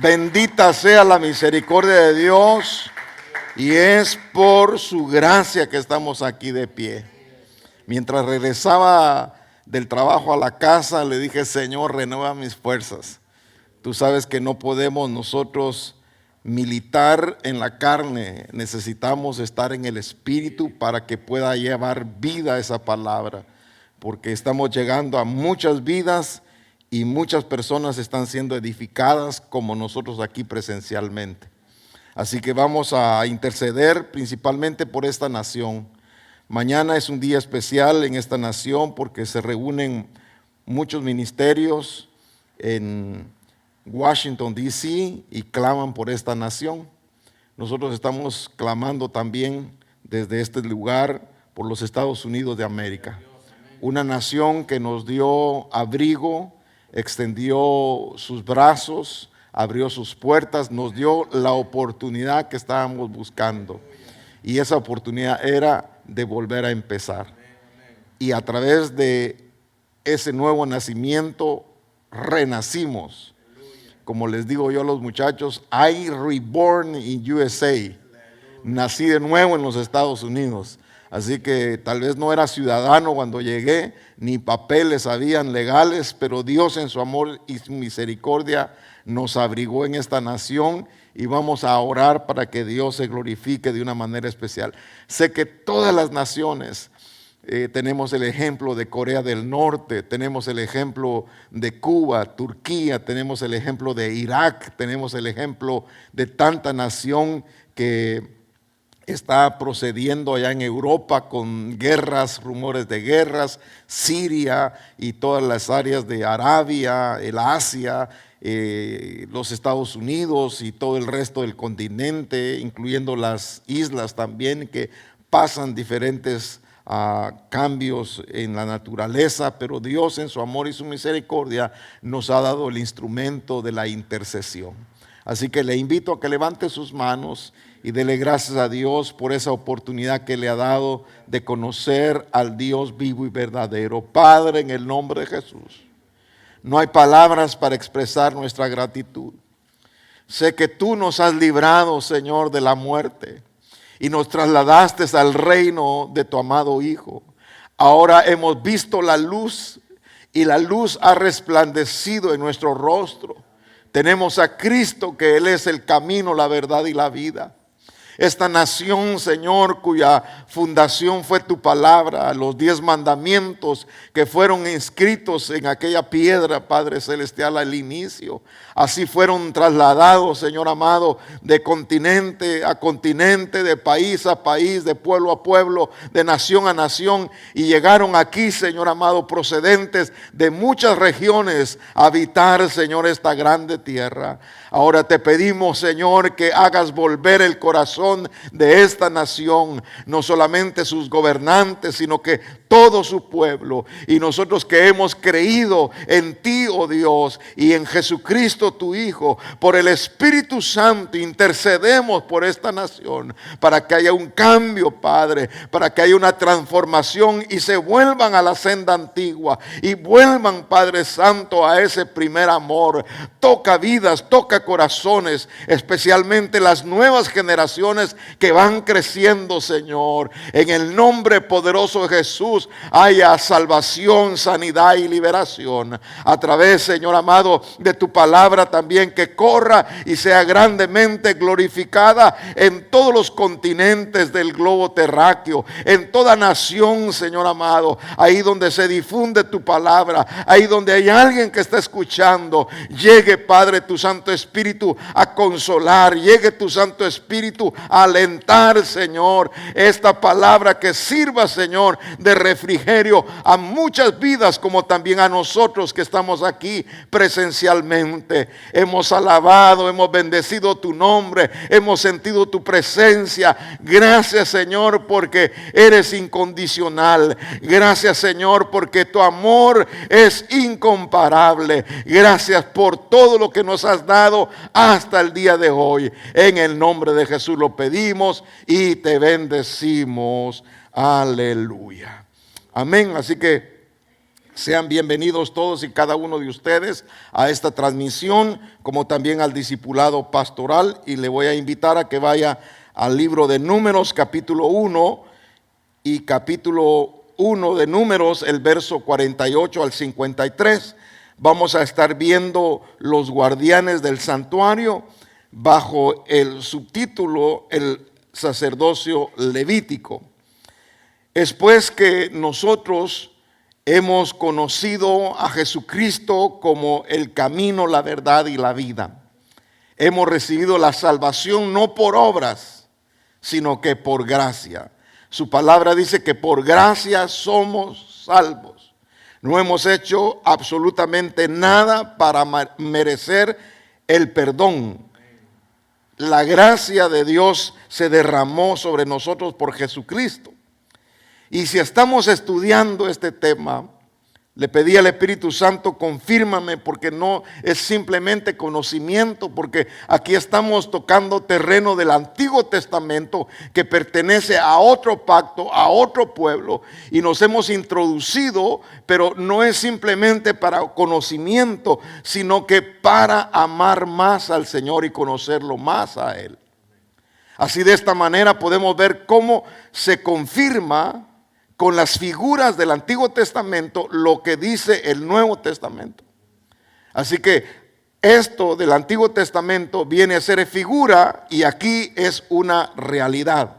Bendita sea la misericordia de Dios, y es por su gracia que estamos aquí de pie. Mientras regresaba del trabajo a la casa, le dije: Señor, renueva mis fuerzas. Tú sabes que no podemos nosotros militar en la carne, necesitamos estar en el Espíritu para que pueda llevar vida a esa palabra, porque estamos llegando a muchas vidas y muchas personas están siendo edificadas como nosotros aquí presencialmente. Así que vamos a interceder principalmente por esta nación. Mañana es un día especial en esta nación porque se reúnen muchos ministerios en Washington, D.C. y claman por esta nación. Nosotros estamos clamando también desde este lugar por los Estados Unidos de América. Una nación que nos dio abrigo, extendió sus brazos, abrió sus puertas, nos dio la oportunidad que estábamos buscando. Y esa oportunidad era de volver a empezar. Y a través de ese nuevo nacimiento, renacimos. Como les digo yo a los muchachos, I reborn in USA. Nací de nuevo en los Estados Unidos. Así que tal vez no era ciudadano cuando llegué, ni papeles habían legales, pero Dios en su amor y su misericordia nos abrigó en esta nación y vamos a orar para que Dios se glorifique de una manera especial. Sé que todas las naciones, tenemos el ejemplo de Corea del Norte, tenemos el ejemplo de Cuba, Turquía, tenemos el ejemplo de Irak, tenemos el ejemplo de tanta nación que está procediendo allá en Europa con guerras, rumores de guerras, Siria y todas las áreas de Arabia, el Asia, los Estados Unidos y todo el resto del continente, incluyendo las islas también, que pasan diferentes cambios en la naturaleza, pero Dios en su amor y su misericordia nos ha dado el instrumento de la intercesión. Así que le invito a que levante sus manos y dele gracias a Dios por esa oportunidad que le ha dado de conocer al Dios vivo y verdadero. Padre, en el nombre de Jesús, no hay palabras para expresar nuestra gratitud. Sé que tú nos has librado, Señor, de la muerte y nos trasladaste al reino de tu amado Hijo. Ahora hemos visto la luz y la luz ha resplandecido en nuestro rostro. Tenemos a Cristo, que Él es el camino, la verdad y la vida. Esta nación, Señor, cuya fundación fue tu palabra, los 10 mandamientos que fueron inscritos en aquella piedra, Padre Celestial, al inicio. Así fueron trasladados, Señor amado, de continente a continente, de país a país, de pueblo a pueblo, de nación a nación. Y llegaron aquí, Señor amado, procedentes de muchas regiones a habitar, Señor, esta grande tierra. Ahora te pedimos, Señor, que hagas volver el corazón de esta nación, no solamente sus gobernantes, sino que todo su pueblo. Y nosotros que hemos creído en ti, oh Dios, y en Jesucristo tu Hijo, por el Espíritu Santo intercedemos por esta nación, para que haya un cambio, Padre, para que haya una transformación y se vuelvan a la senda antigua y vuelvan, Padre Santo, a ese primer amor. Toca vidas, toca corazones, especialmente las nuevas generaciones que van creciendo, Señor. En el nombre poderoso de Jesús haya salvación, sanidad y liberación a través, Señor amado, de tu palabra también, que corra y sea grandemente glorificada en todos los continentes del globo terráqueo, en toda nación, Señor amado, ahí donde se difunde tu palabra, ahí donde hay alguien que está escuchando. Llegue, Padre, tu Santo Espíritu a consolar, llegue tu Santo Espíritu a alentar, Señor, esta palabra, que sirva, Señor, de refrigerio a muchas vidas, como también a nosotros que estamos aquí presencialmente. Hemos alabado, hemos bendecido tu nombre, hemos sentido tu presencia. Gracias, Señor, porque eres incondicional. Gracias, Señor, porque tu amor es incomparable. Gracias por todo lo que nos has dado hasta el día de hoy. En el nombre de Jesús lo pedimos y te bendecimos. Aleluya. Amén. Así que Sean bienvenidos todos y cada uno de ustedes a esta transmisión, como también al discipulado pastoral. Y le voy a invitar a que vaya al libro de Números, capítulo 1 y capítulo 1 de Números, el verso 48 al 53. Vamos a estar viendo los guardianes del santuario bajo el subtítulo El sacerdocio levítico. Después que nosotros hemos conocido a Jesucristo como el camino, la verdad y la vida, hemos recibido la salvación no por obras, sino que por gracia. Su palabra dice que por gracia somos salvos. No hemos hecho absolutamente nada para merecer el perdón. La gracia de Dios se derramó sobre nosotros por Jesucristo. Y si estamos estudiando este tema, le pedí al Espíritu Santo, confírmame, porque no es simplemente conocimiento, porque aquí estamos tocando terreno del Antiguo Testamento que pertenece a otro pacto, a otro pueblo, y nos hemos introducido, pero no es simplemente para conocimiento, sino que para amar más al Señor y conocerlo más a Él. Así, de esta manera podemos ver cómo se confirma con las figuras del Antiguo Testamento lo que dice el Nuevo Testamento. Así que esto del Antiguo Testamento viene a ser figura y aquí es una realidad.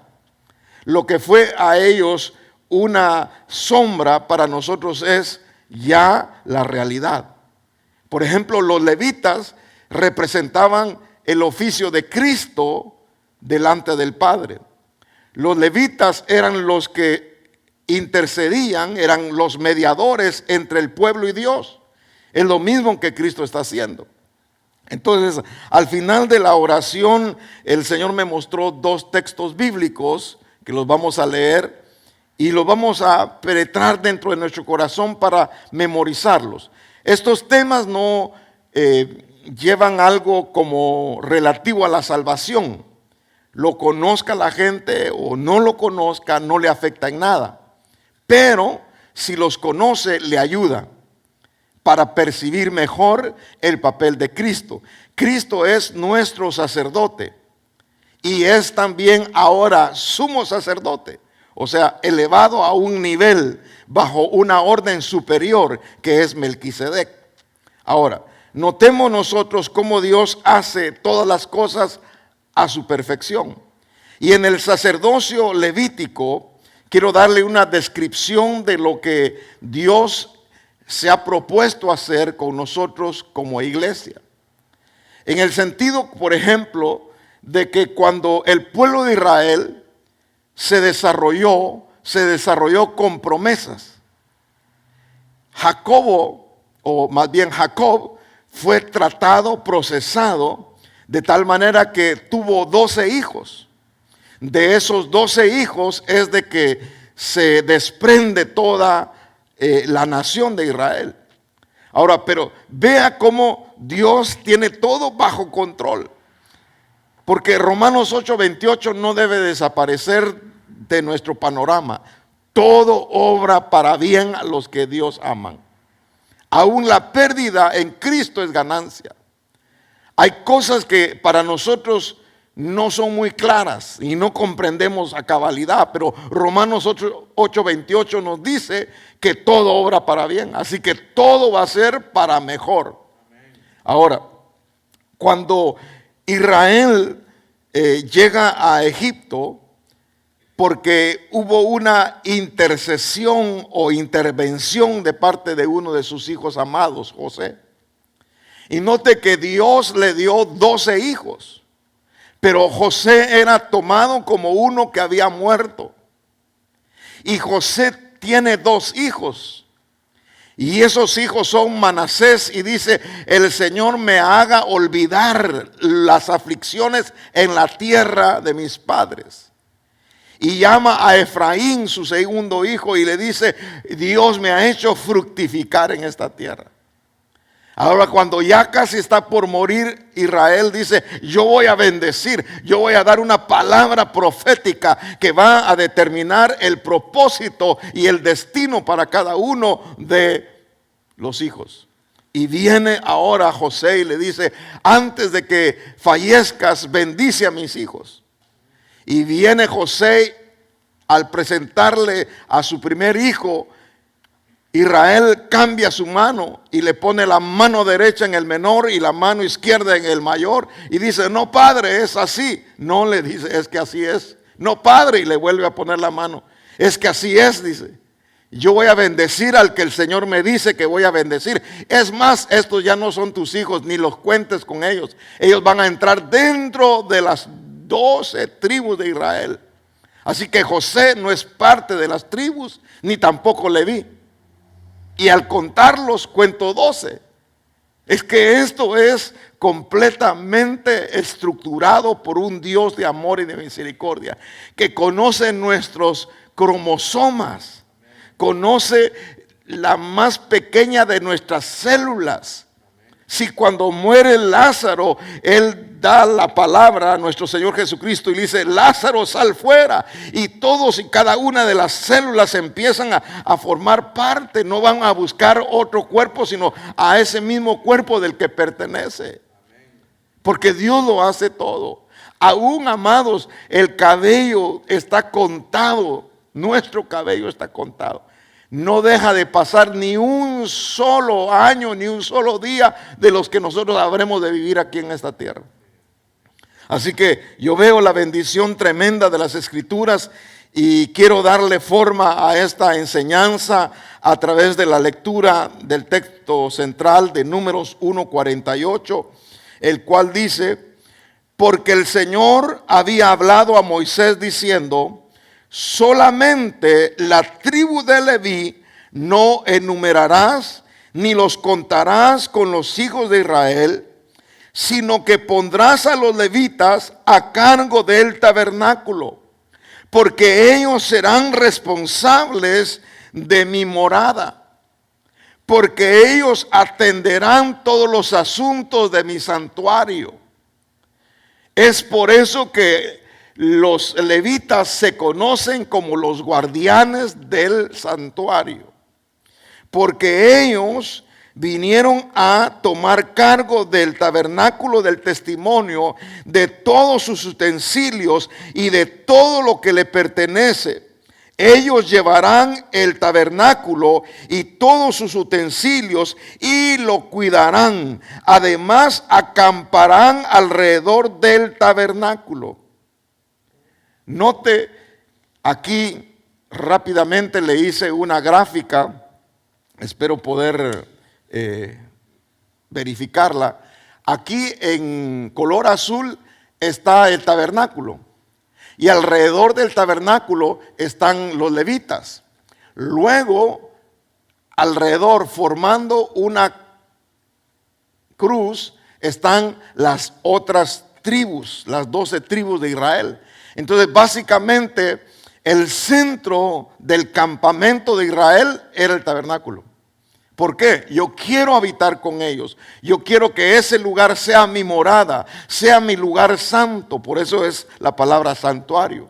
Lo que fue a ellos una sombra, para nosotros es ya la realidad. Por ejemplo, los levitas representaban el oficio de Cristo delante del Padre. Los levitas eran los que intercedían, eran los mediadores entre el pueblo y Dios. Es lo mismo que Cristo está haciendo. Entonces, al final de la oración, el Señor me mostró dos textos bíblicos que los vamos a leer y los vamos a penetrar dentro de nuestro corazón para memorizarlos. Estos temas no llevan algo como relativo a la salvación. Lo conozca la gente o no lo conozca, no le afecta en nada. Pero si los conoce, le ayuda para percibir mejor el papel de Cristo. Cristo es nuestro sacerdote y es también ahora sumo sacerdote, o sea, elevado a un nivel bajo una orden superior que es Melquisedec. Ahora, notemos nosotros cómo Dios hace todas las cosas a su perfección. Y en el sacerdocio levítico, quiero darle una descripción de lo que Dios se ha propuesto hacer con nosotros como iglesia. En el sentido, por ejemplo, de que cuando el pueblo de Israel se desarrolló con promesas. Jacobo, o más bien Jacob, fue tratado, procesado, de tal manera que tuvo 12 hijos. De esos 12 hijos es de que se desprende toda la nación de Israel. Ahora, pero vea cómo Dios tiene todo bajo control. Porque Romanos 8:28 no debe desaparecer de nuestro panorama. Todo obra para bien a los que Dios aman. Aún la pérdida en Cristo es ganancia. Hay cosas que para nosotros no son muy claras y no comprendemos a cabalidad, pero Romanos 8:28 nos dice que todo obra para bien, así que todo va a ser para mejor. Ahora, cuando Israel llega a Egipto, porque hubo una intercesión o intervención de parte de uno de sus hijos amados, José. Y note que Dios le dio 12 hijos. Pero José era tomado como uno que había muerto. Y José tiene 2 hijos. Y esos hijos son Manasés. Y dice, el Señor me haga olvidar las aflicciones en la tierra de mis padres. Y llama a Efraín, su segundo hijo, y le dice, Dios me ha hecho fructificar en esta tierra. Ahora, cuando ya casi está por morir, Israel dice, yo voy a bendecir, yo voy a dar una palabra profética que va a determinar el propósito y el destino para cada uno de los hijos. Y viene ahora José y le dice, antes de que fallezcas, bendice a mis hijos. Y viene José al presentarle a su primer hijo. Israel cambia su mano y le pone la mano derecha en el menor y la mano izquierda en el mayor. Y dice, no padre, es así. No, le dice, es que así es. No padre, y le vuelve a poner la mano. Es que así es, dice. Yo voy a bendecir al que el Señor me dice que voy a bendecir. Es más, estos ya no son tus hijos, ni los cuentes con ellos. Ellos van a entrar dentro de las 12 tribus de Israel. Así que José no es parte de las tribus, ni tampoco Leví. Y al contarlos cuento 12. Es que esto es completamente estructurado por un Dios de amor y de misericordia, que conoce nuestros cromosomas, conoce la más pequeña de nuestras células. Si cuando muere Lázaro, Él da la palabra a nuestro Señor Jesucristo y le dice, Lázaro, sal fuera. Y todos y cada una de las células empiezan a formar parte. No van a buscar otro cuerpo, sino a ese mismo cuerpo del que pertenece. Porque Dios lo hace todo. Aún, amados, el cabello está contado. Nuestro cabello está contado. No deja de pasar ni un solo año, ni un solo día de los que nosotros habremos de vivir aquí en esta tierra. Así que yo veo la bendición tremenda de las Escrituras y quiero darle forma a esta enseñanza a través de la lectura del texto central de Números 1:48, el cual dice, porque el Señor había hablado a Moisés diciendo, solamente la tribu de Leví no enumerarás, ni los contarás con los hijos de Israel, sino que pondrás a los levitas a cargo del tabernáculo, porque ellos serán responsables de mi morada, porque ellos atenderán todos los asuntos de mi santuario. Es por eso que los levitas se conocen como los guardianes del santuario, porque ellos vinieron a tomar cargo del tabernáculo del testimonio, de todos sus utensilios y de todo lo que le pertenece. Ellos llevarán el tabernáculo y todos sus utensilios y lo cuidarán. Además, acamparán alrededor del tabernáculo. Note, aquí rápidamente le hice una gráfica, espero poder verificarla. Aquí en color azul está el tabernáculo y alrededor del tabernáculo están los levitas. Luego, alrededor, formando una cruz, están las otras tribus, las 12 tribus de Israel. Entonces, básicamente, el centro del campamento de Israel era el tabernáculo. ¿Por qué? Yo quiero habitar con ellos. Yo quiero que ese lugar sea mi morada, sea mi lugar santo. Por eso es la palabra santuario.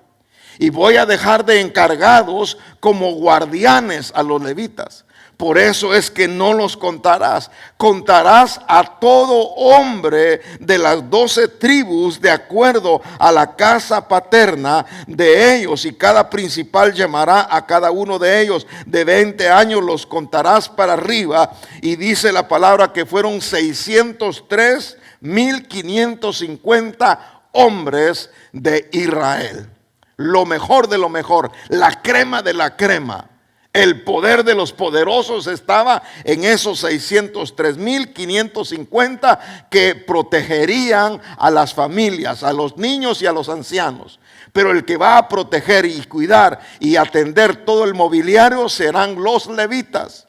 Y voy a dejar de encargados como guardianes a los levitas. Por eso es que no los contarás. Contarás a todo hombre de las 12 tribus de acuerdo a la casa paterna de ellos. Y cada principal llamará a cada uno de ellos. De 20 años los contarás para arriba. Y dice la palabra que fueron 603,550 hombres de Israel. Lo mejor de lo mejor. La crema de la crema. El poder de los poderosos estaba en esos 603,550 que protegerían a las familias, a los niños y a los ancianos. Pero el que va a proteger y cuidar y atender todo el mobiliario serán los levitas.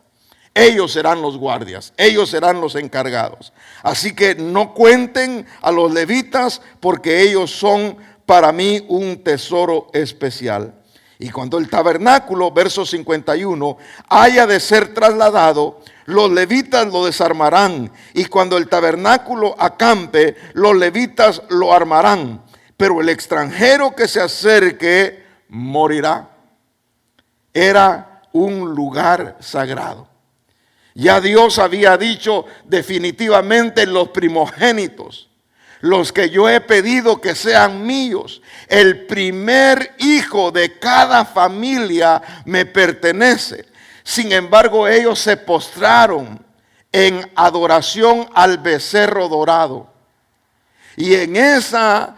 Ellos serán los guardias, ellos serán los encargados. Así que no cuenten a los levitas porque ellos son para mí un tesoro especial. Y cuando el tabernáculo, verso 51, haya de ser trasladado, los levitas lo desarmarán. Y cuando el tabernáculo acampe, los levitas lo armarán. Pero el extranjero que se acerque morirá. Era un lugar sagrado. Ya Dios había dicho definitivamente: los primogénitos, los que yo he pedido que sean míos, el primer hijo de cada familia me pertenece. Sin embargo, ellos se postraron en adoración al becerro dorado. Y en esa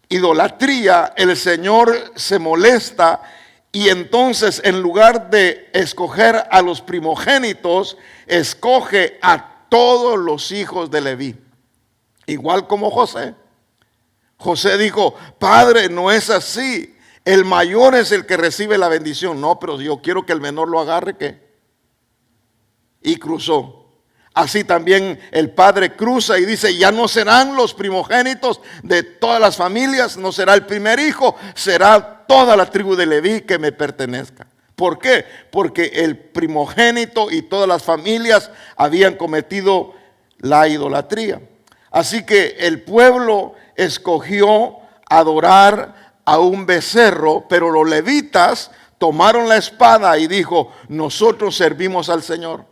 idolatría el Señor se molesta, y entonces, en lugar de escoger a los primogénitos, escoge a todos los hijos de Leví. Igual como José. José dijo: Padre, no es así. El mayor es el que recibe la bendición. No, pero yo quiero que el menor lo agarre, ¿qué? Y cruzó. Así también el padre cruza y dice: ya no serán los primogénitos de todas las familias, no será el primer hijo, será toda la tribu de Leví que me pertenezca. ¿Por qué? Porque el primogénito y todas las familias habían cometido la idolatría. Así que el pueblo escogió adorar a un becerro, pero los levitas tomaron la espada y dijo: nosotros servimos al Señor.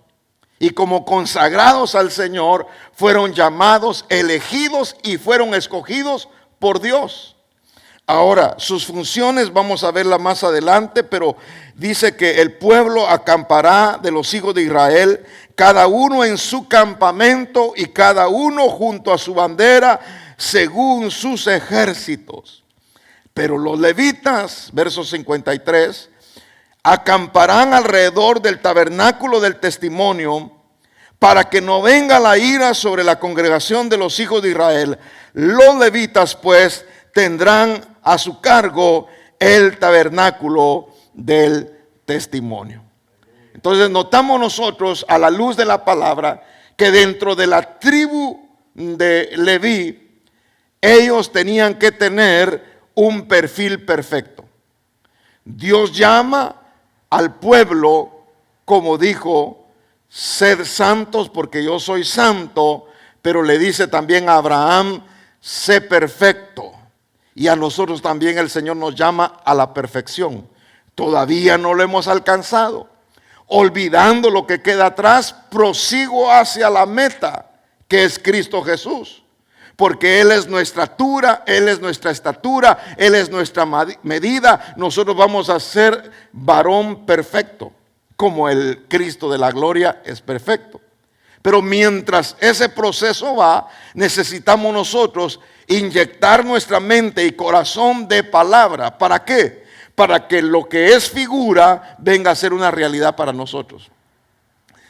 Y como consagrados al Señor, fueron llamados, elegidos y fueron escogidos por Dios. Ahora, sus funciones vamos a verla más adelante, pero dice que el pueblo acampará de los hijos de Israel, cada uno en su campamento y cada uno junto a su bandera, según sus ejércitos. Pero los levitas, verso 53, acamparán alrededor del tabernáculo del testimonio, para que no venga la ira sobre la congregación de los hijos de Israel. Los levitas pues tendrán a su cargo el tabernáculo del testimonio. Entonces notamos nosotros, a la luz de la palabra, que dentro de la tribu de Leví, ellos tenían que tener un perfil perfecto. Dios llama al pueblo, como dijo: sed santos porque yo soy santo. Pero le dice también a Abraham: sé perfecto. Y a nosotros también el Señor nos llama a la perfección. Todavía no lo hemos alcanzado. Olvidando lo que queda atrás, prosigo hacia la meta, que es Cristo Jesús. Porque Él es nuestra altura, Él es nuestra estatura, Él es nuestra medida. Nosotros vamos a ser varón perfecto, como el Cristo de la gloria es perfecto. Pero mientras ese proceso va, necesitamos nosotros inyectar nuestra mente y corazón de palabra. ¿Para qué? Para que lo que es figura venga a ser una realidad para nosotros.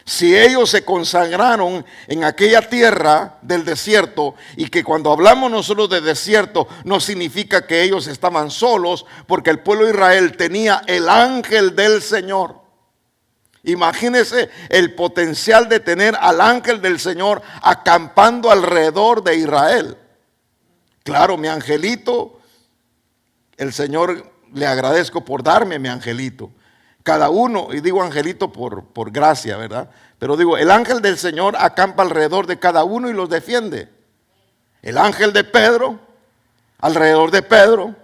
Si ellos se consagraron en aquella tierra del desierto, y que cuando hablamos nosotros de desierto no significa que ellos estaban solos, porque el pueblo de Israel tenía el ángel del Señor. Imagínense el potencial de tener al ángel del Señor acampando alrededor de Israel. Claro, mi angelito, el Señor, le agradezco por darme mi angelito. Cada uno, y digo angelito por gracia, ¿verdad? Pero digo, el ángel del Señor acampa alrededor de cada uno y los defiende. El ángel de Pedro, alrededor de Pedro,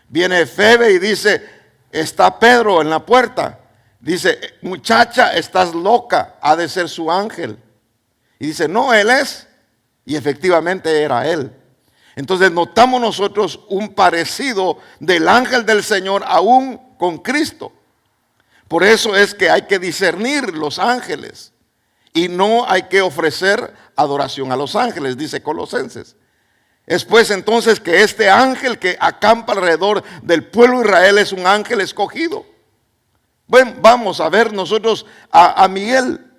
viene Febe y dice: está Pedro en la puerta. Dice: muchacha, estás loca, ha de ser su ángel. Y dice: no, él es. Y efectivamente era él. Entonces notamos nosotros un parecido del ángel del Señor aún con Cristo. Por eso es que hay que discernir los ángeles y no hay que ofrecer adoración a los ángeles, dice Colosenses. Es pues entonces que este ángel que acampa alrededor del pueblo de Israel es un ángel escogido. Bueno, vamos a ver nosotros a Miguel.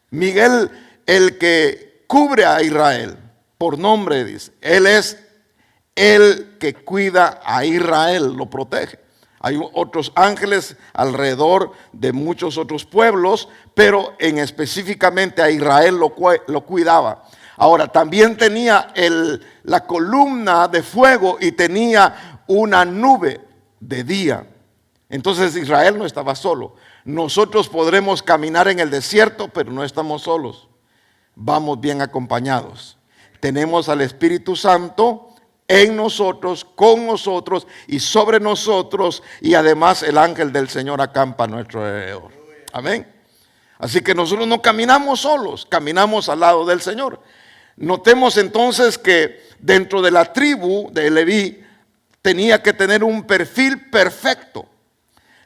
Miguel, el que cubre a Israel, por nombre dice. Él es el que cuida a Israel, lo protege. Hay otros ángeles alrededor de muchos otros pueblos, pero en específicamente a Israel lo cuidaba. Ahora, también tenía la columna de fuego y tenía una nube de día. Entonces Israel no estaba solo. Nosotros podremos caminar en el desierto, pero no estamos solos. Vamos bien acompañados. Tenemos al Espíritu Santo en nosotros, con nosotros y sobre nosotros, y además el ángel del Señor acampa a nuestro alrededor. Amén. Así que nosotros no caminamos solos, caminamos al lado del Señor. Notemos entonces que dentro de la tribu de Leví tenía que tener un perfil perfecto.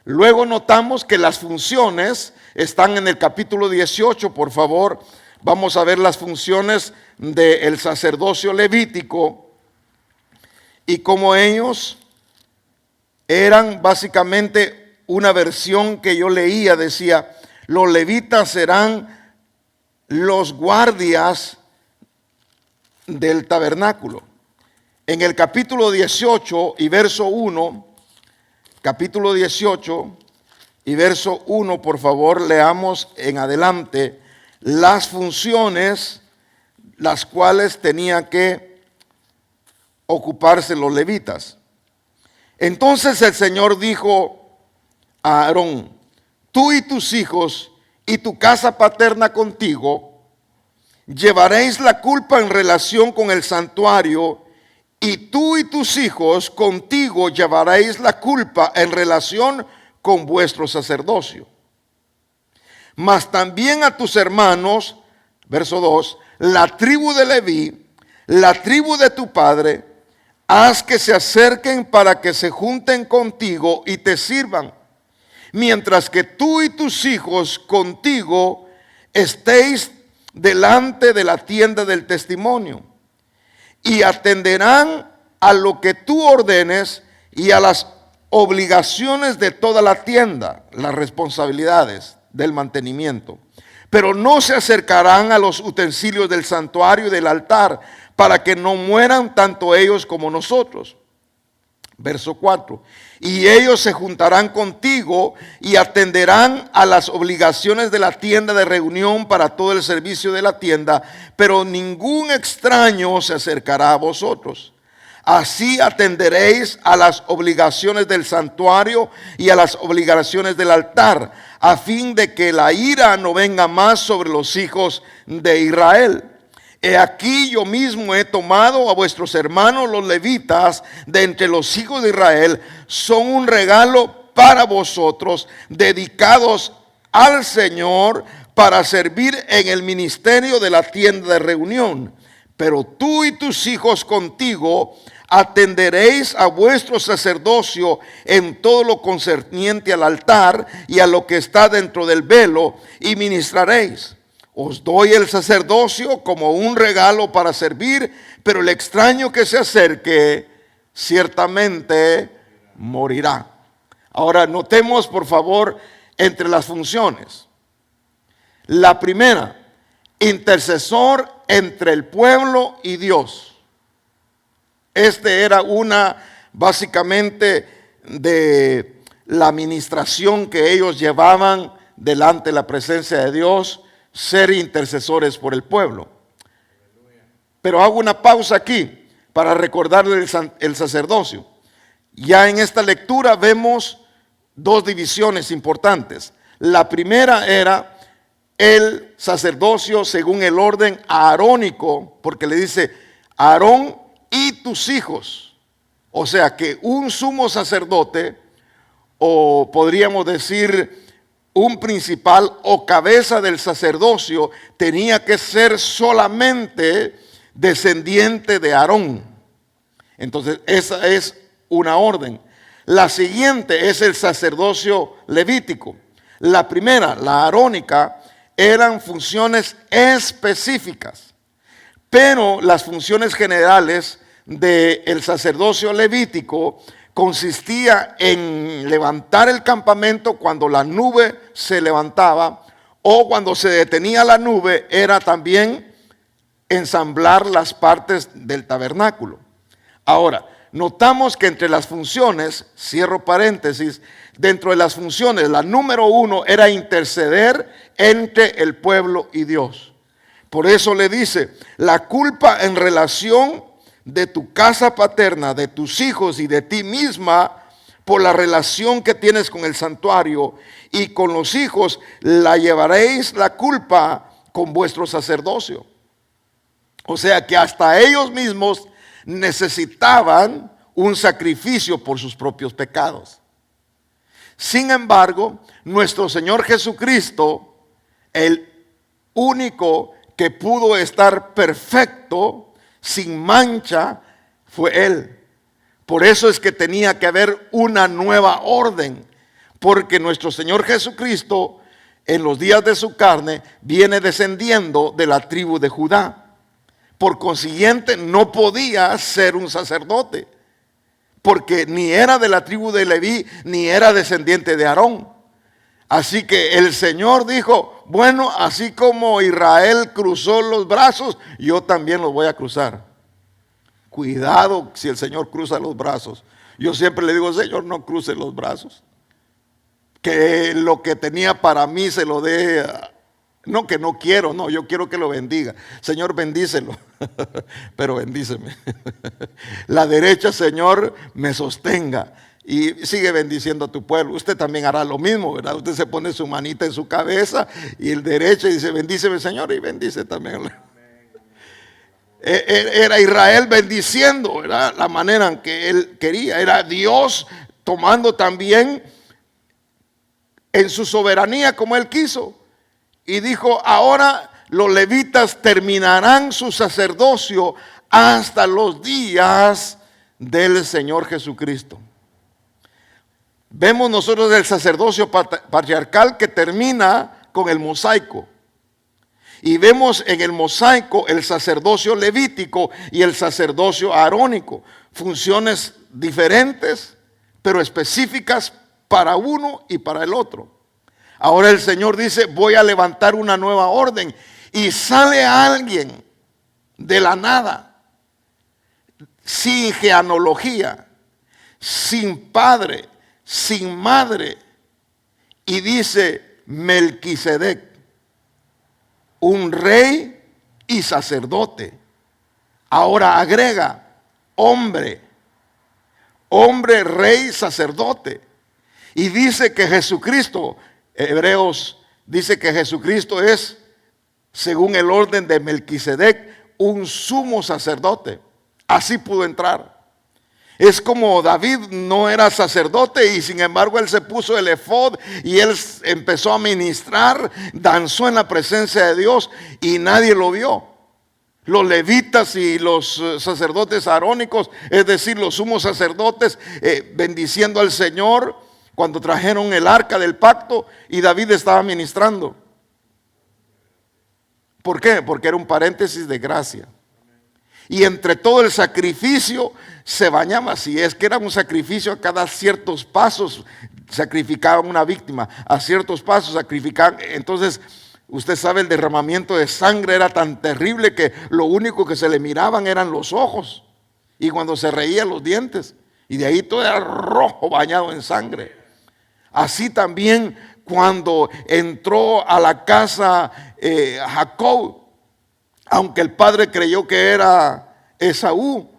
Luego notamos que las funciones están en el capítulo 18, por favor. Vamos a ver las funciones del sacerdocio levítico y cómo ellos eran básicamente una versión que yo leía, decía, los levitas serán los guardias del tabernáculo. En el capítulo 18 y verso 1, capítulo 18 y verso 1, por favor, leamos en adelante las funciones las cuales tenían que ocuparse los levitas. Entonces el Señor dijo a Aarón, tú y tus hijos y tu casa paterna contigo, llevaréis la culpa en relación con el santuario, y tú y tus hijos contigo llevaréis la culpa en relación con vuestro sacerdocio. Mas también a tus hermanos, verso 2, la tribu de Leví, la tribu de tu padre, haz que se acerquen para que se junten contigo y te sirvan, mientras que tú y tus hijos contigo estéis delante de la tienda del testimonio, y atenderán a lo que tú ordenes y a las obligaciones de toda la tienda, las responsabilidades del mantenimiento. Pero no se acercarán a los utensilios del santuario y del altar, para que no mueran tanto ellos como nosotros. Verso 4. Y ellos se juntarán contigo y atenderán a las obligaciones de la tienda de reunión para todo el servicio de la tienda, pero ningún extraño se acercará a vosotros. Así atenderéis a las obligaciones del santuario y a las obligaciones del altar, a fin de que la ira no venga más sobre los hijos de Israel. He aquí yo mismo he tomado a vuestros hermanos los levitas de entre los hijos de Israel, son un regalo para vosotros, dedicados al Señor para servir en el ministerio de la tienda de reunión. Pero tú y tus hijos contigo atenderéis a vuestro sacerdocio en todo lo concerniente al altar y a lo que está dentro del velo, y ministraréis. Os doy el sacerdocio como un regalo para servir, pero el extraño que se acerque ciertamente morirá. Ahora notemos por favor entre las funciones. La primera, intercesor entre el pueblo y Dios. Este era una básicamente de la administración que ellos llevaban delante de la presencia de Dios, ser intercesores por el pueblo. Pero hago una pausa aquí para recordarle el sacerdocio. Ya en esta lectura vemos dos divisiones importantes. La primera era el sacerdocio según el orden aarónico, porque le dice Aarón y tus hijos. O sea que un sumo sacerdote, o podríamos decir un principal o cabeza del sacerdocio, tenía que ser solamente descendiente de Aarón. Entonces esa es una orden. La siguiente es el sacerdocio levítico. La primera, la arónica, eran funciones específicas, pero las funciones generales del sacerdocio levítico consistía en levantar el campamento cuando la nube se levantaba, o cuando se detenía la nube era también ensamblar las partes del tabernáculo. Ahora, notamos que entre las funciones, cierro paréntesis, dentro de las funciones, la número 1 era interceder entre el pueblo y Dios. Por eso le dice, la culpa en relación de tu casa paterna, de tus hijos y de ti misma, por la relación que tienes con el santuario y con los hijos, la llevaréis la culpa con vuestro sacerdocio. O sea que hasta ellos mismos necesitaban un sacrificio por sus propios pecados. Sin embargo, nuestro Señor Jesucristo, el único que pudo estar perfecto, sin mancha, fue Él. Por eso es que tenía que haber una nueva orden, porque nuestro Señor Jesucristo, en los días de su carne, viene descendiendo de la tribu de Judá. Por consiguiente, no podía ser un sacerdote, porque ni era de la tribu de Leví, ni era descendiente de Aarón. Así que el Señor dijo, bueno, así como Israel cruzó los brazos, yo también los voy a cruzar. Cuidado si el Señor cruza los brazos. Yo siempre le digo, Señor, no cruce los brazos. Que lo que tenía para mí se lo dé. No, que no quiero, no, yo quiero que lo bendiga. Señor, bendícelo, pero bendíceme. La derecha, Señor, me sostenga. Y sigue bendiciendo a tu pueblo. Usted también hará lo mismo, ¿verdad? Usted se pone su manita en su cabeza y el derecho y dice, bendíceme, Señor, y bendice también. Era Israel bendiciendo, ¿verdad? La manera en que él quería. Era Dios tomando también en su soberanía como él quiso. Y dijo, ahora los levitas terminarán su sacerdocio hasta los días del Señor Jesucristo. Vemos nosotros el sacerdocio patriarcal que termina con el mosaico. Y vemos en el mosaico el sacerdocio levítico y el sacerdocio arónico. Funciones diferentes, pero específicas para uno y para el otro. Ahora el Señor dice, voy a levantar una nueva orden. Y sale alguien de la nada, sin genealogía, sin padre, sin madre. Y dice Melquisedec, un rey y sacerdote. Ahora agrega, hombre, rey, sacerdote. Y dice que Jesucristo, Hebreos dice que Jesucristo es, según el orden de Melquisedec, un sumo sacerdote. Así pudo entrar. Es como David no era sacerdote y sin embargo él se puso el efod y él empezó a ministrar, danzó en la presencia de Dios y nadie lo vio. Los levitas y los sacerdotes arónicos, es decir, los sumos sacerdotes, bendiciendo al Señor cuando trajeron el arca del pacto y David estaba ministrando. ¿Por qué? Porque era un paréntesis de gracia. Y entre todo el sacrificio se bañaba. Si es que era un sacrificio, a cada ciertos pasos sacrificaban una víctima, a ciertos pasos sacrificaban. Entonces usted sabe, el derramamiento de sangre era tan terrible que lo único que se le miraban eran los ojos y cuando se reía los dientes, y de ahí todo era rojo bañado en sangre. Así también cuando entró a la casa Jacob, aunque el padre creyó que era Esaú,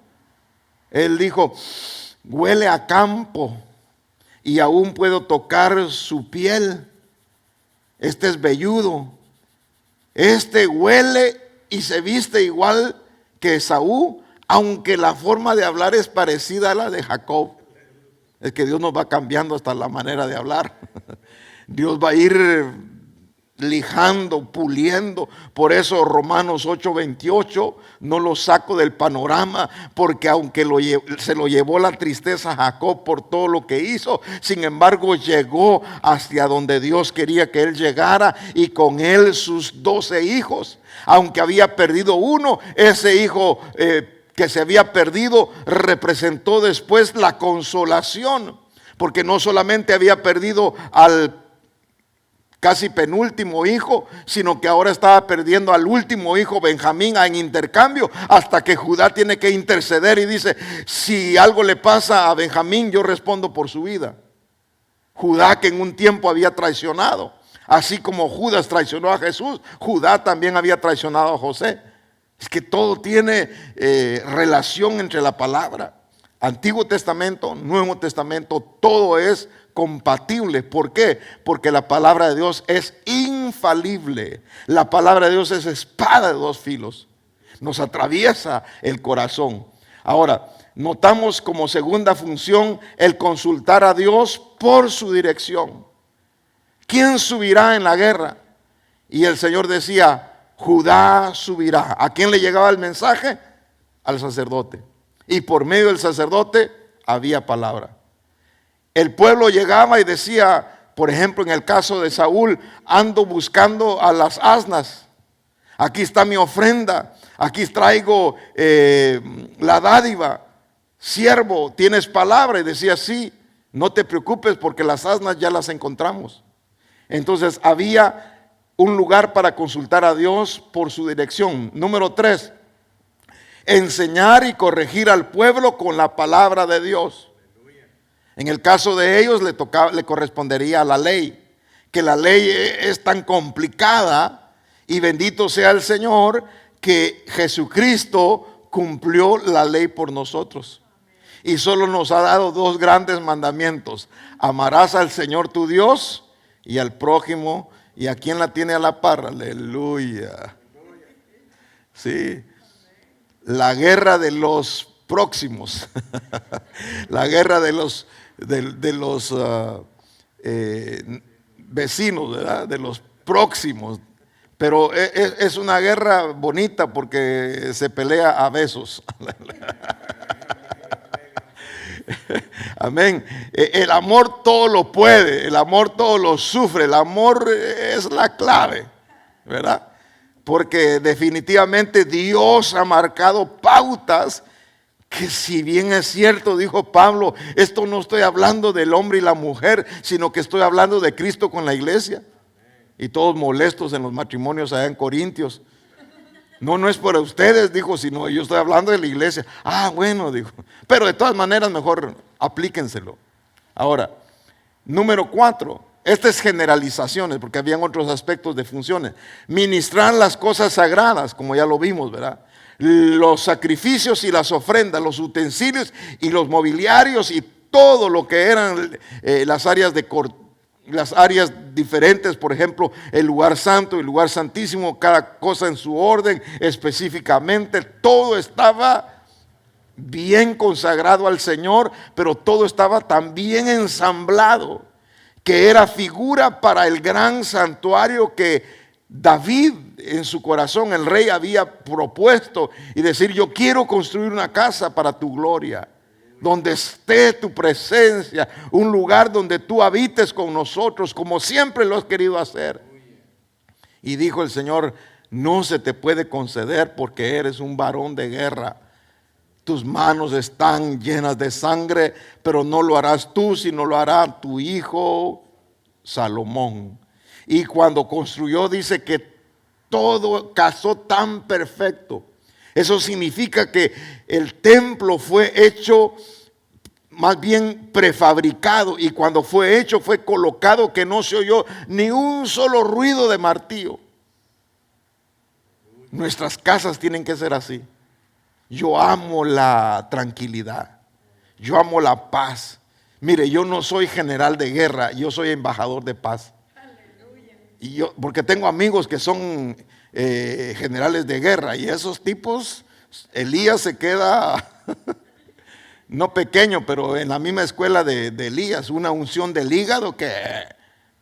él dijo, huele a campo y aún puedo tocar su piel. Este es velludo. Este huele y se viste igual que Esaú, aunque la forma de hablar es parecida a la de Jacob. Es que Dios nos va cambiando hasta la manera de hablar. Dios va a ir lijando, puliendo. Por eso Romanos 8:28 no lo saco del panorama, porque aunque se lo llevó la tristeza a Jacob por todo lo que hizo, sin embargo llegó hacia donde Dios quería que él llegara, y con él sus 12 hijos. Aunque había perdido uno, ese hijo que se había perdido representó después la consolación, porque no solamente había perdido al casi penúltimo hijo, sino que ahora estaba perdiendo al último hijo, Benjamín, en intercambio, hasta que Judá tiene que interceder y dice, si algo le pasa a Benjamín, yo respondo por su vida. Judá, que en un tiempo había traicionado, así como Judas traicionó a Jesús, Judá también había traicionado a José. Es que todo tiene relación entre la palabra. Antiguo Testamento, Nuevo Testamento, todo es compatible. ¿Por qué? Porque la palabra de Dios es infalible. La palabra de Dios es espada de dos filos. Nos atraviesa el corazón. Ahora, notamos como segunda función el consultar a Dios por su dirección. ¿Quién subirá en la guerra? Y el Señor decía, Judá subirá. ¿A quién le llegaba el mensaje? Al sacerdote. Y por medio del sacerdote había palabra. El pueblo llegaba y decía, por ejemplo, en el caso de Saúl, ando buscando a las asnas. Aquí está mi ofrenda. Aquí traigo la dádiva. Siervo, ¿tienes palabra? Y decía, sí, no te preocupes porque las asnas ya las encontramos. Entonces había un lugar para consultar a Dios por su dirección. Número 3, enseñar y corregir al pueblo con la palabra de Dios. En el caso de ellos le correspondería a la ley, que la ley es tan complicada, y bendito sea el Señor que Jesucristo cumplió la ley por nosotros. Y solo nos ha dado 2 grandes mandamientos: amarás al Señor tu Dios y al prójimo. ¿Y a quién la tiene a la par? Aleluya. Sí. La guerra de los próximos. La guerra de los vecinos, ¿verdad? De los próximos. Pero es una guerra bonita porque se pelea a besos. Amén. El amor todo lo puede, el amor todo lo sufre, el amor es la clave, ¿verdad? Porque definitivamente Dios ha marcado pautas que, si bien es cierto, dijo Pablo, esto no estoy hablando del hombre y la mujer, sino que estoy hablando de Cristo con la iglesia. Y todos molestos en los matrimonios allá en Corintios. No es por ustedes, dijo, sino yo estoy hablando de la iglesia. Ah, bueno, dijo. Pero de todas maneras mejor aplíquenselo. Ahora, número 4. Estas es generalizaciones, porque habían otros aspectos de funciones. Ministrar las cosas sagradas, como ya lo vimos, ¿verdad? Los sacrificios y las ofrendas, los utensilios y los mobiliarios y todo lo que eran las áreas diferentes, por ejemplo, el lugar santo, el lugar santísimo, cada cosa en su orden, específicamente, todo estaba bien consagrado al Señor, pero todo estaba tan bien ensamblado, que era figura para el gran santuario que David en su corazón, el rey, había propuesto, y decir, yo quiero construir una casa para tu gloria, donde esté tu presencia, un lugar donde tú habites con nosotros, como siempre lo has querido hacer. Y dijo el Señor, no se te puede conceder porque eres un varón de guerra. Tus manos están llenas de sangre, pero no lo harás tú, sino lo hará tu hijo Salomón. Y cuando construyó, dice que todo casó tan perfecto. Eso significa que el templo fue hecho, más bien prefabricado, y cuando fue hecho fue colocado que no se oyó ni un solo ruido de martillo. Nuestras casas tienen que ser así. Yo amo la tranquilidad, yo amo la paz. Mire, yo no soy general de guerra, yo soy embajador de paz. Y yo, porque tengo amigos que son generales de guerra, y esos tipos, Elías se queda no pequeño, pero en la misma escuela de Elías, una unción del hígado que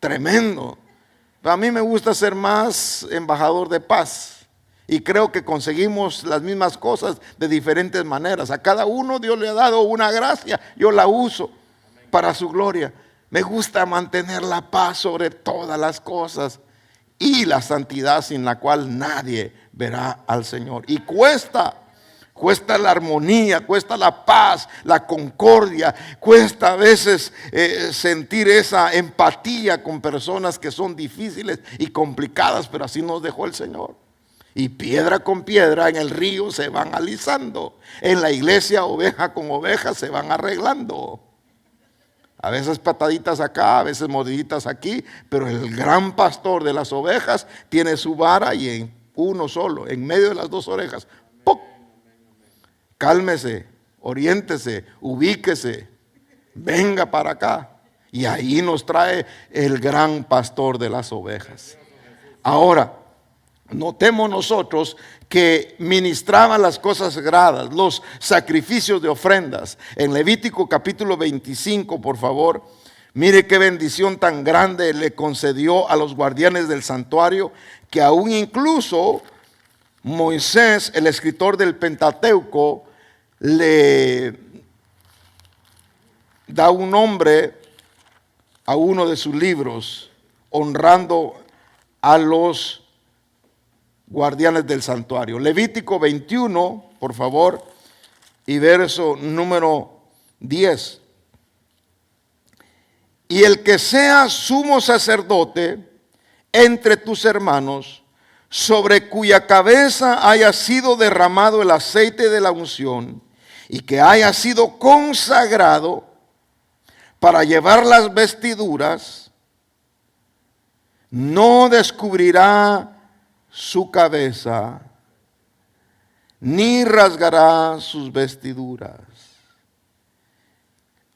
tremendo. Pero a mí me gusta ser más embajador de paz. Y creo que conseguimos las mismas cosas de diferentes maneras. A cada uno Dios le ha dado una gracia. Yo la uso para su gloria. Me gusta mantener la paz sobre todas las cosas y la santidad, sin la cual nadie verá al Señor. Y cuesta la armonía, cuesta la paz, la concordia, cuesta a veces sentir esa empatía con personas que son difíciles y complicadas, pero así nos dejó el Señor. Y piedra con piedra en el río se van alisando. En la iglesia, oveja con oveja se van arreglando. A veces pataditas acá, a veces mordiditas aquí, pero el gran pastor de las ovejas tiene su vara y en uno solo, en medio de las 2 orejas, ¡pum! Cálmese, oriéntese, ubíquese, venga para acá. Y ahí nos trae el gran pastor de las ovejas. Ahora, notemos nosotros que ministraban las cosas sagradas, los sacrificios de ofrendas. En Levítico capítulo 25, por favor, mire qué bendición tan grande le concedió a los guardianes del santuario, que aún incluso Moisés, el escritor del Pentateuco, le da un nombre a uno de sus libros, honrando a los guardianes del santuario. Levítico 21, por favor, y verso número 10. Y el que sea sumo sacerdote entre tus hermanos, sobre cuya cabeza haya sido derramado el aceite de la unción, y que haya sido consagrado para llevar las vestiduras, no descubrirá su cabeza, ni rasgará sus vestiduras.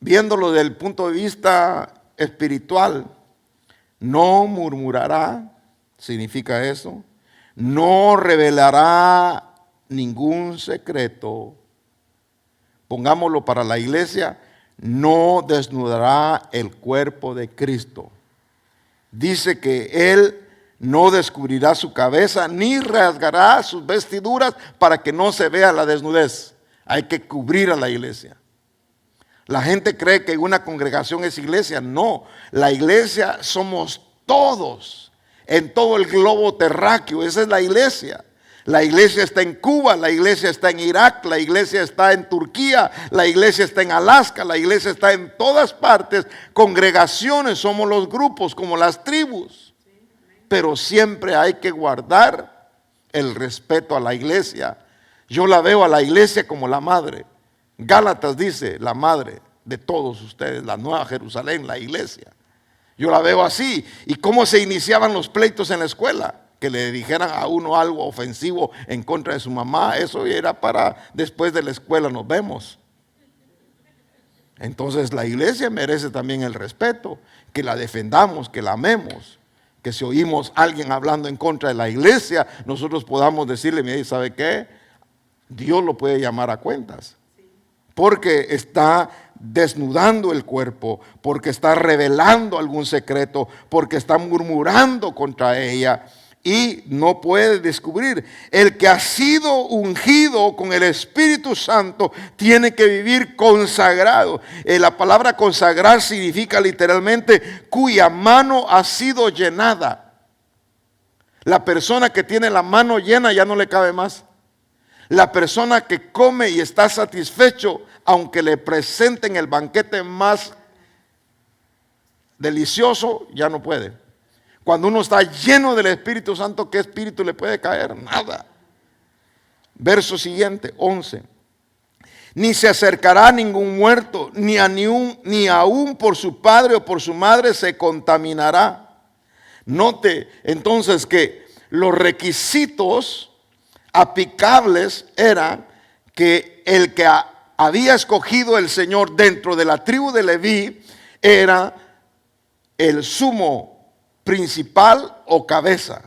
Viéndolo desde el punto de vista espiritual, no murmurará, significa eso, no revelará ningún secreto. Pongámoslo para la iglesia, no desnudará el cuerpo de Cristo. Dice que Él no descubrirá su cabeza ni rasgará sus vestiduras para que no se vea la desnudez. Hay que cubrir a la iglesia. La gente cree que una congregación es iglesia. No, la iglesia somos todos en todo el globo terráqueo. Esa es la iglesia. La iglesia está en Cuba, la iglesia está en Irak, la iglesia está en Turquía, la iglesia está en Alaska, la iglesia está en todas partes. Congregaciones, somos los grupos como las tribus. Pero siempre hay que guardar el respeto a la iglesia. Yo la veo a la iglesia como la madre. Gálatas dice, la madre de todos ustedes, la Nueva Jerusalén, la iglesia. Yo la veo así. ¿Y cómo se iniciaban los pleitos en la escuela? Que le dijeran a uno algo ofensivo en contra de su mamá, eso era para después de la escuela nos vemos. Entonces la iglesia merece también el respeto, que la defendamos, que la amemos, que si oímos a alguien hablando en contra de la iglesia, nosotros podamos decirle, mire, ¿sabe qué? Dios lo puede llamar a cuentas, porque está desnudando el cuerpo, porque está revelando algún secreto, porque está murmurando contra ella. Y no puede descubrir. El que ha sido ungido con el Espíritu Santo tiene que vivir consagrado. La palabra consagrar significa literalmente cuya mano ha sido llenada. La persona que tiene la mano llena ya no le cabe más. La persona que come y está satisfecho, aunque le presenten el banquete más delicioso, ya no puede. Cuando uno está lleno del Espíritu Santo, ¿qué espíritu le puede caer? Nada. Verso siguiente, 11. Ni se acercará ningún muerto, ni aún por su padre o por su madre se contaminará. Note entonces que los requisitos aplicables eran que el que había escogido el Señor dentro de la tribu de Leví era el sumo principal o cabeza.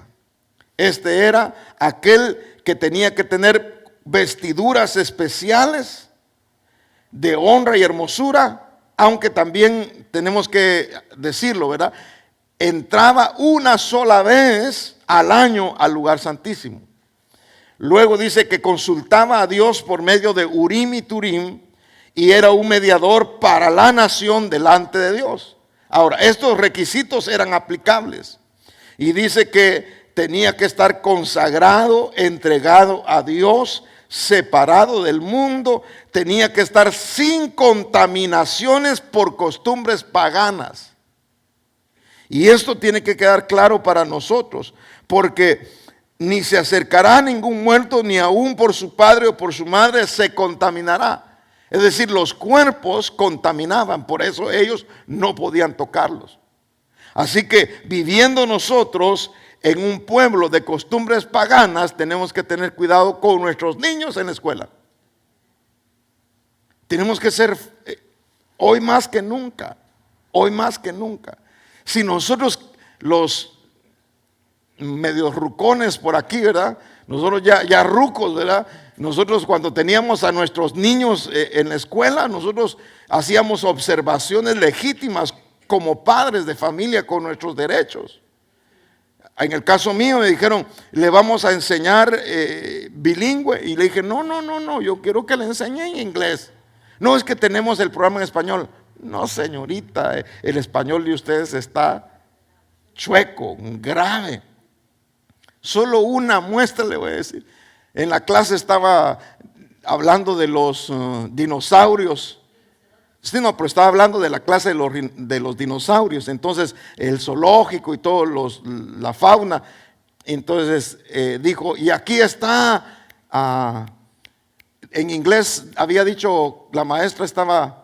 Este era aquel que tenía que tener vestiduras especiales de honra y hermosura, aunque también tenemos que decirlo, ¿verdad? Entraba una sola vez al año al lugar santísimo. Luego dice que consultaba a Dios por medio de Urim y Turim y era un mediador para la nación delante de Dios. Ahora, estos requisitos eran aplicables y dice que tenía que estar consagrado, entregado a Dios, separado del mundo, tenía que estar sin contaminaciones por costumbres paganas. Y esto tiene que quedar claro para nosotros, porque ni se acercará a ningún muerto, ni aún por su padre o por su madre se contaminará. Es decir, los cuerpos contaminaban, por eso ellos no podían tocarlos. Así que viviendo nosotros en un pueblo de costumbres paganas, tenemos que tener cuidado con nuestros niños en la escuela. Tenemos que ser, hoy más que nunca, si nosotros los medios rucones por aquí, ¿verdad? Nosotros ya rucos, ¿verdad? Nosotros cuando teníamos a nuestros niños en la escuela, nosotros hacíamos observaciones legítimas como padres de familia con nuestros derechos. En el caso mío me dijeron, le vamos a enseñar bilingüe. Y le dije, no, yo quiero que le enseñe en inglés. No, es que tenemos el programa en español. No, señorita, el español de ustedes está chueco, grave. Solo una muestra le voy a decir. En la clase estaba hablando de los dinosaurios. Sí, no, pero estaba hablando de la clase de los dinosaurios. Entonces, el zoológico y todo, la fauna. Entonces, dijo, y aquí está, en inglés había dicho, la maestra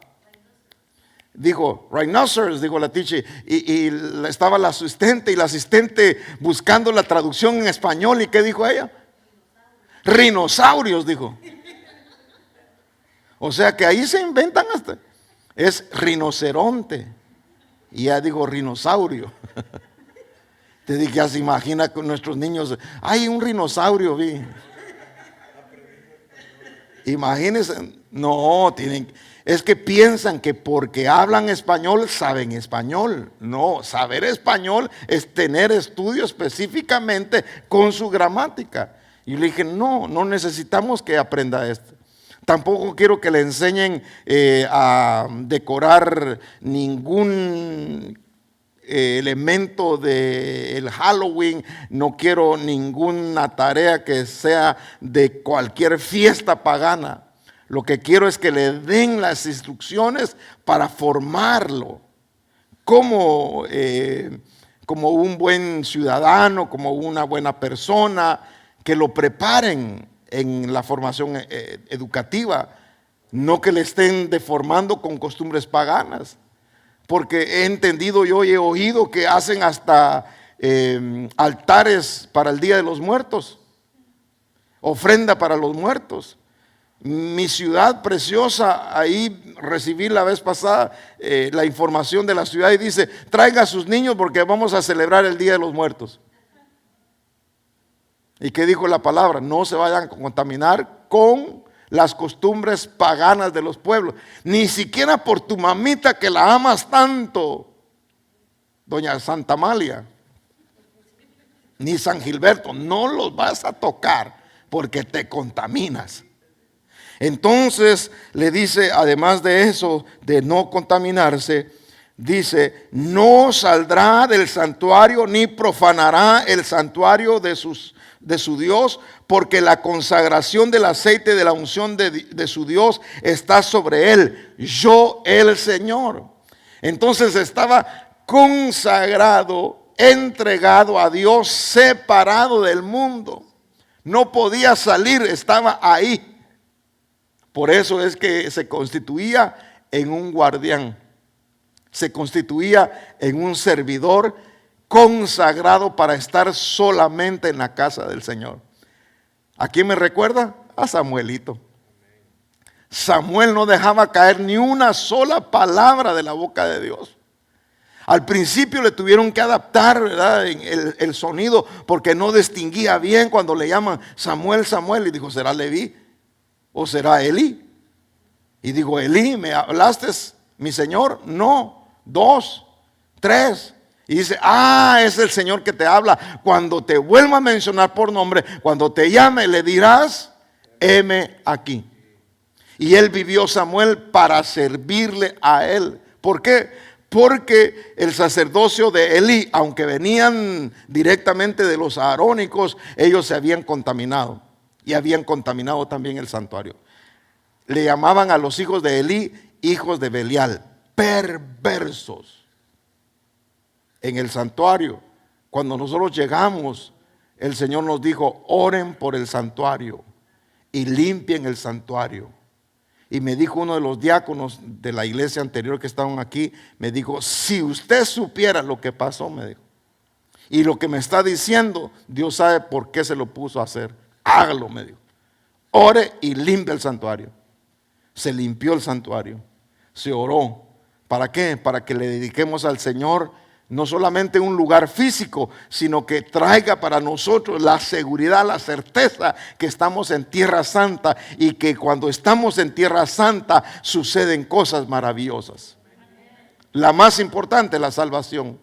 dijo, rhinoceros, dijo la teacher, y estaba la asistente, y la asistente buscando la traducción en español. ¿Y qué dijo ella? Rinosaurios, dijo. O sea que ahí se inventan hasta... Es rinoceronte. Y ya digo rinosaurio. Te dije, ya se imagina con nuestros niños. Hay un rinosaurio, vi. Imagínense. No, es que piensan que porque hablan español, saben español. No, saber español es tener estudio específicamente con su gramática. Y le dije, no necesitamos que aprenda esto. Tampoco quiero que le enseñen a decorar ningún elemento del Halloween. No quiero ninguna tarea que sea de cualquier fiesta pagana. Lo que quiero es que le den las instrucciones para formarlo como un buen ciudadano, como una buena persona, que lo preparen en la formación educativa, no que le estén deformando con costumbres paganas, porque he entendido yo y he oído que hacen hasta altares para el Día de los Muertos, ofrenda para los muertos. Mi ciudad preciosa, ahí recibí la vez pasada la información de la ciudad y dice, traiga a sus niños porque vamos a celebrar el Día de los Muertos. ¿Y qué dijo la palabra? No se vayan a contaminar con las costumbres paganas de los pueblos. Ni siquiera por tu mamita que la amas tanto, doña Santa Amalia, ni San Gilberto. No los vas a tocar porque te contaminas. Entonces le dice, además de eso, de no contaminarse, dice, no saldrá del santuario ni profanará el santuario de su Dios, porque la consagración del aceite de la unción de su Dios está sobre él. Yo, el Señor. Entonces estaba consagrado, entregado a Dios, separado del mundo. No podía salir, estaba ahí. Por eso es que se constituía en un guardián, se constituía en un servidor consagrado para estar solamente en la casa del Señor. ¿A quién me recuerda? A Samuelito. Samuel no dejaba caer ni una sola palabra de la boca de Dios. Al principio le tuvieron que adaptar, ¿verdad?, el sonido, porque no distinguía bien cuando le llaman Samuel, Samuel, y dijo, ¿será Leví o será Elí? Y digo, Elí, ¿me hablaste, mi Señor? No, 2, 3. Y dice, es el Señor que te habla. Cuando te vuelva a mencionar por nombre, cuando te llame, le dirás, heme aquí. Y él vivió, Samuel, para servirle a él. ¿Por qué? Porque el sacerdocio de Elí, aunque venían directamente de los arónicos, ellos se habían contaminado. Y habían contaminado también el santuario. Le llamaban a los hijos de Elí, hijos de Belial, perversos. En el santuario, cuando nosotros llegamos, el Señor nos dijo, oren por el santuario y limpien el santuario. Y me dijo uno de los diáconos de la iglesia anterior que estaban aquí, me dijo, si usted supiera lo que pasó, me dijo, y lo que me está diciendo, Dios sabe por qué se lo puso a hacer. Hágalo, me dijo. Ore y limpie el santuario. Se limpió el santuario, se oró. ¿Para qué? Para que le dediquemos al Señor no solamente un lugar físico, sino que traiga para nosotros la seguridad, la certeza que estamos en Tierra Santa y que cuando estamos en Tierra Santa suceden cosas maravillosas. La más importante, la salvación.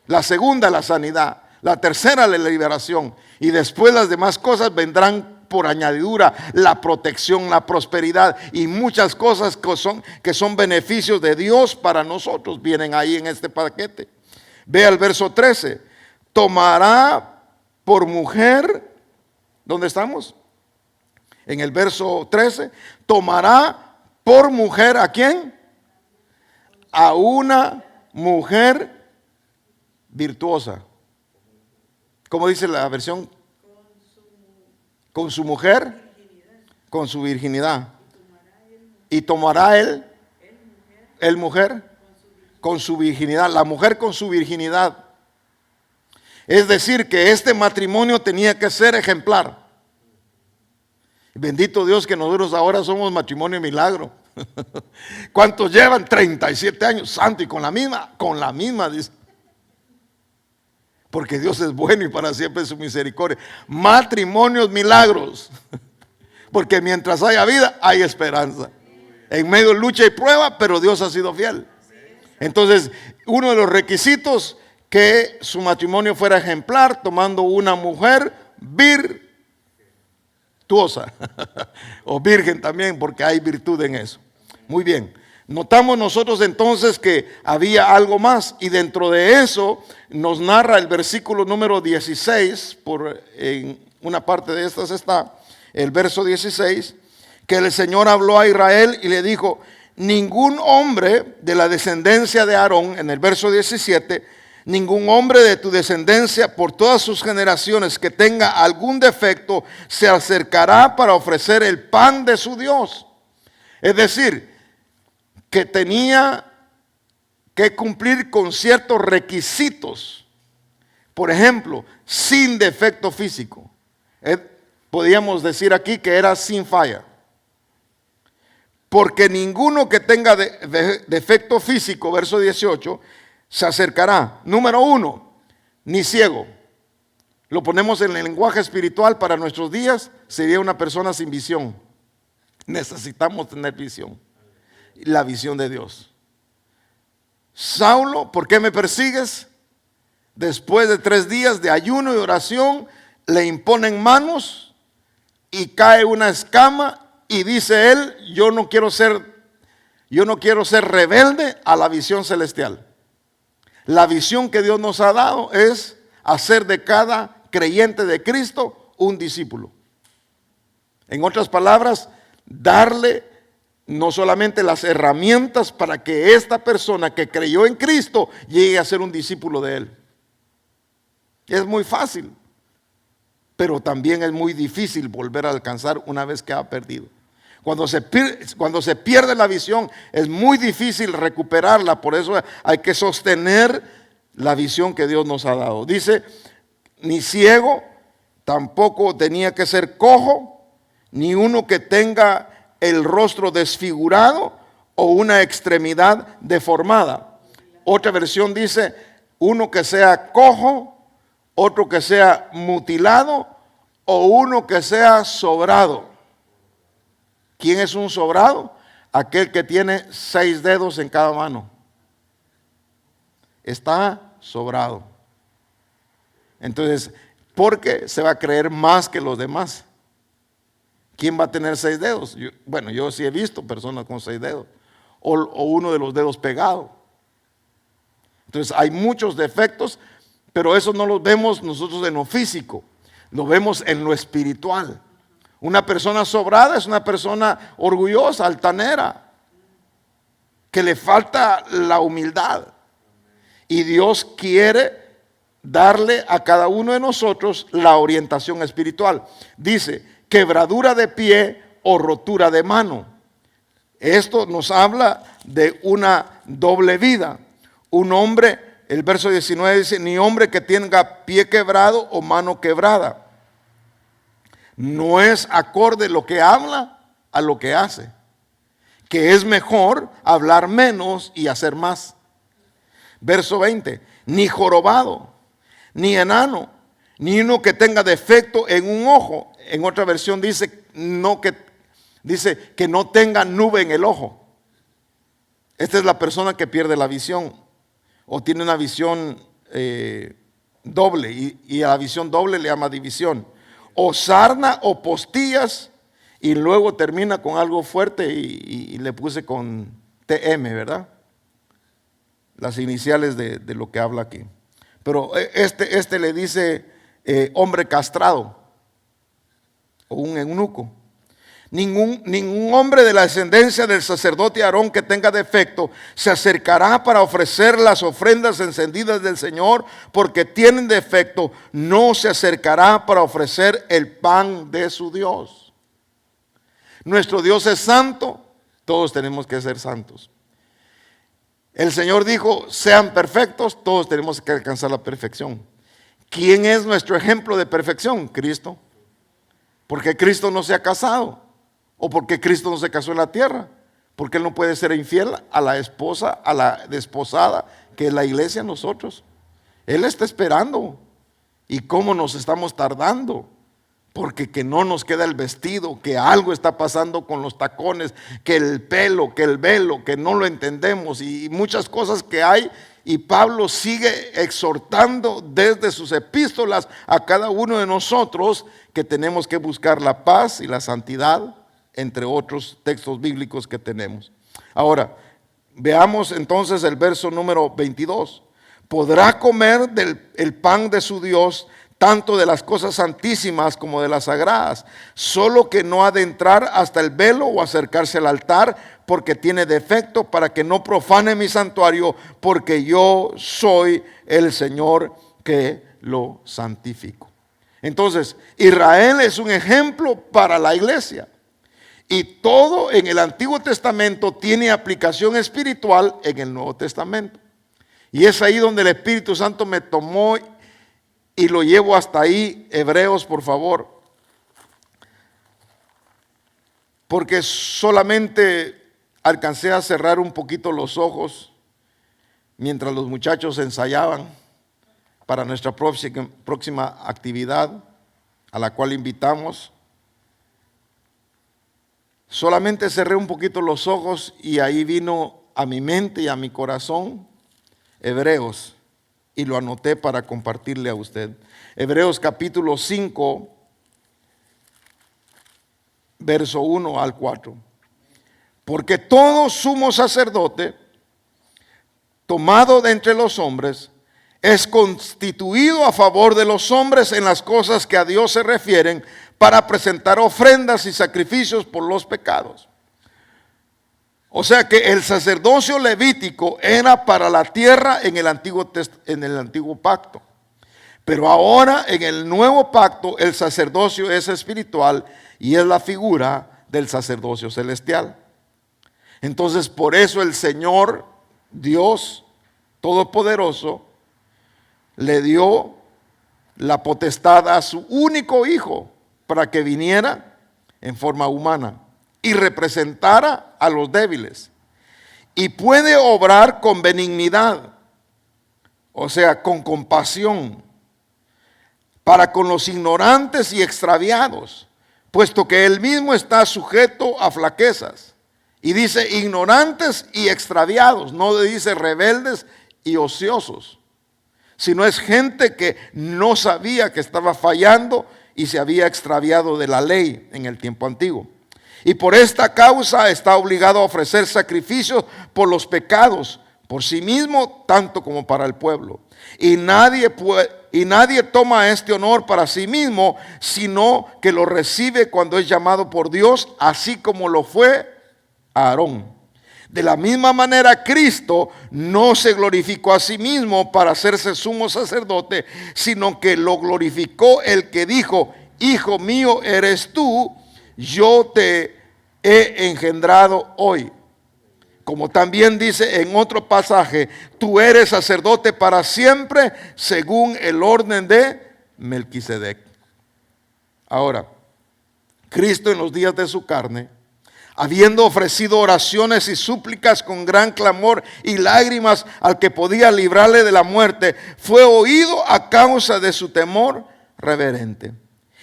La segunda, la sanidad. La tercera, la liberación. Y después las demás cosas vendrán por añadidura: la protección, la prosperidad y muchas cosas que son beneficios de Dios para nosotros. Vienen ahí en este paquete. Vea el verso 13. Tomará por mujer, ¿dónde estamos? En el verso 13. Tomará por mujer, ¿a quién? A una mujer virtuosa. ¿Cómo dice la versión? Con su mujer, con su virginidad. Y tomará él mujer, con su virginidad. La mujer con su virginidad. Es decir, que este matrimonio tenía que ser ejemplar. Bendito Dios que nosotros ahora somos matrimonio milagro. ¿Cuántos llevan? 37 años, santo, y con la misma, dice. Porque Dios es bueno y para siempre es su misericordia. Matrimonios milagros. Porque mientras haya vida, hay esperanza. En medio de lucha y prueba, pero Dios ha sido fiel. Entonces, uno de los requisitos, que su matrimonio fuera ejemplar, tomando una mujer virtuosa. O virgen también, porque hay virtud en eso. Muy bien. Notamos nosotros entonces que había algo más, y dentro de eso nos narra el versículo número 16, en una parte de estas está el verso 16, que el Señor habló a Israel y le dijo: ningún hombre de la descendencia de Aarón, en el verso 17, ningún hombre de tu descendencia por todas sus generaciones que tenga algún defecto se acercará para ofrecer el pan de su Dios. Es decir, que tenía que cumplir con ciertos requisitos. Por ejemplo, sin defecto físico. Podríamos decir aquí que era sin falla. Porque ninguno que tenga defecto físico, verso 18, se acercará. Número 1, ni ciego. Lo ponemos en el lenguaje espiritual para nuestros días, sería una persona sin visión. Necesitamos tener visión. La visión de Dios. Saulo, ¿por qué me persigues? Después de 3 días de ayuno y oración, le imponen manos y cae una escama, y dice él: yo no quiero ser rebelde a la visión celestial. La visión que Dios nos ha dado es hacer de cada creyente de Cristo un discípulo. En otras palabras, darle no solamente las herramientas para que esta persona que creyó en Cristo llegue a ser un discípulo de Él. Es muy fácil, pero también es muy difícil volver a alcanzar una vez que ha perdido. Cuando se pierde la visión, es muy difícil recuperarla. Por eso hay que sostener la visión que Dios nos ha dado. Dice: ni ciego, tampoco tenía que ser cojo, ni uno que tenga el rostro desfigurado o una extremidad deformada. Otra versión dice: uno que sea cojo, otro que sea mutilado o uno que sea sobrado. ¿Quién es un sobrado? Aquel que tiene 6 dedos en cada mano. Está sobrado. Entonces, porque se va a creer más que los demás. ¿Quién va a tener 6 dedos? Yo sí he visto personas con 6 dedos. O uno de los dedos pegado. Entonces hay muchos defectos, pero eso no los vemos nosotros en lo físico. Lo vemos en lo espiritual. Una persona sobrada es una persona orgullosa, altanera, que le falta la humildad. Y Dios quiere darle a cada uno de nosotros la orientación espiritual. Dice: quebradura de pie o rotura de mano. Esto nos habla de una doble vida. Un hombre, el verso 19 dice: ni hombre que tenga pie quebrado o mano quebrada. No es acorde lo que habla a lo que hace. Que es mejor hablar menos y hacer más. Verso 20: ni jorobado, ni enano, ni uno que tenga defecto en un ojo. En otra versión dice que no tenga nube en el ojo. Esta es la persona que pierde la visión o tiene una visión doble, y a la visión doble le llama división. O sarna o postillas, y luego termina con algo fuerte y le puse con TM, ¿verdad? Las iniciales de lo que habla aquí. Pero este le dice hombre castrado o un eunuco. Ningún hombre de la descendencia del sacerdote Aarón que tenga defecto se acercará para ofrecer las ofrendas encendidas del Señor, porque tienen defecto. No se acercará para ofrecer el pan de su Dios. Nuestro Dios es santo, todos tenemos que ser santos. El Señor dijo, sean perfectos, todos tenemos que alcanzar la perfección. ¿Quién es nuestro ejemplo de perfección? Cristo. Porque Cristo no se ha casado. ¿O porque Cristo no se casó en la tierra? Porque Él no puede ser infiel a la esposa, a la desposada, que es la iglesia, nosotros. Él está esperando. ¿Y cómo nos estamos tardando? Porque que no nos queda el vestido, que algo está pasando con los tacones, que el pelo, que el velo, que no lo entendemos y muchas cosas que hay. Y Pablo sigue exhortando desde sus epístolas a cada uno de nosotros que tenemos que buscar la paz y la santidad, entre otros textos bíblicos que tenemos. Ahora, veamos entonces el verso número 22. Podrá comer el pan de su Dios, tanto de las cosas santísimas como de las sagradas, solo que no ha de entrar hasta el velo o acercarse al altar, porque tiene defecto, para que no profane mi santuario, porque yo soy el Señor que lo santifico. Entonces, Israel es un ejemplo para la iglesia. Y todo en el Antiguo Testamento tiene aplicación espiritual en el Nuevo Testamento. Y es ahí donde el Espíritu Santo me tomó y lo llevo hasta ahí. Hebreos, por favor. Porque solamente alcancé a cerrar un poquito los ojos mientras los muchachos ensayaban para nuestra próxima actividad, a la cual invitamos. Solamente cerré un poquito los ojos y ahí vino a mi mente y a mi corazón Hebreos, y lo anoté para compartirle a usted. Hebreos capítulo 5, verso 1 al 4. Porque todo sumo sacerdote, tomado de entre los hombres, es constituido a favor de los hombres en las cosas que a Dios se refieren, para presentar ofrendas y sacrificios por los pecados. O sea que el sacerdocio levítico era para la tierra en el antiguo pacto. Pero ahora en el nuevo pacto el sacerdocio es espiritual y es la figura del sacerdocio celestial. Entonces por eso el Señor, Dios Todopoderoso, le dio la potestad a su único hijo para que viniera en forma humana y representara a los débiles. Y puede obrar con benignidad, o sea, con compasión, para con los ignorantes y extraviados, puesto que él mismo está sujeto a flaquezas. Y dice ignorantes y extraviados, no dice rebeldes y ociosos, sino es gente que no sabía que estaba fallando y se había extraviado de la ley en el tiempo antiguo. Y por esta causa está obligado a ofrecer sacrificios por los pecados, por sí mismo, tanto como para el pueblo. Y nadie toma este honor para sí mismo, sino que lo recibe cuando es llamado por Dios, así como lo fue Aarón. De la misma manera, Cristo no se glorificó a sí mismo para hacerse sumo sacerdote, sino que lo glorificó el que dijo: Hijo mío eres tú, yo te he engendrado hoy. Como también dice en otro pasaje: tú eres sacerdote para siempre, según el orden de Melquisedec. Ahora, Cristo en los días de su carne, habiendo ofrecido oraciones y súplicas con gran clamor y lágrimas al que podía librarle de la muerte, fue oído a causa de su temor reverente.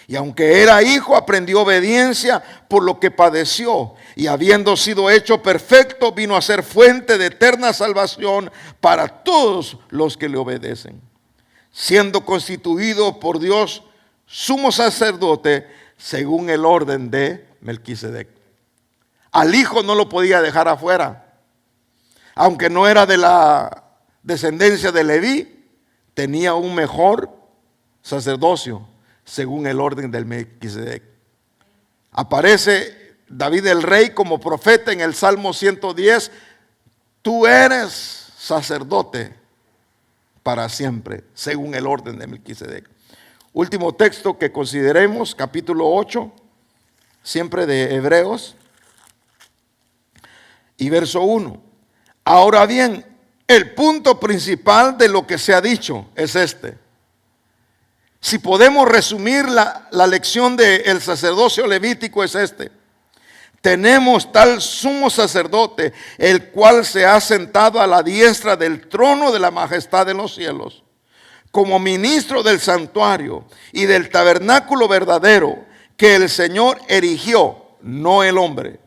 Y aunque era hijo, aprendió obediencia por lo que padeció. Y habiendo sido hecho perfecto, vino a ser fuente de eterna salvación para todos los que le obedecen. siendo constituido por Dios sumo sacerdote según el orden de Melquisedec. Al hijo no lo podía dejar afuera. Aunque no era de la descendencia de Leví, tenía un mejor sacerdocio según el orden del Melquisedec. Aparece David el rey como profeta en el Salmo 110. Tú eres sacerdote para siempre, según el orden de Melquisedec. Último texto que consideremos, capítulo 8, siempre de Hebreos, y verso 1. Ahora bien, el punto principal de lo que se ha dicho es este. Si podemos resumir la lección del sacerdocio levítico, es este. Tenemos tal sumo sacerdote, el cual se ha sentado a la diestra del trono de la majestad de los cielos, como ministro del santuario y del tabernáculo verdadero que el Señor erigió, no el hombre.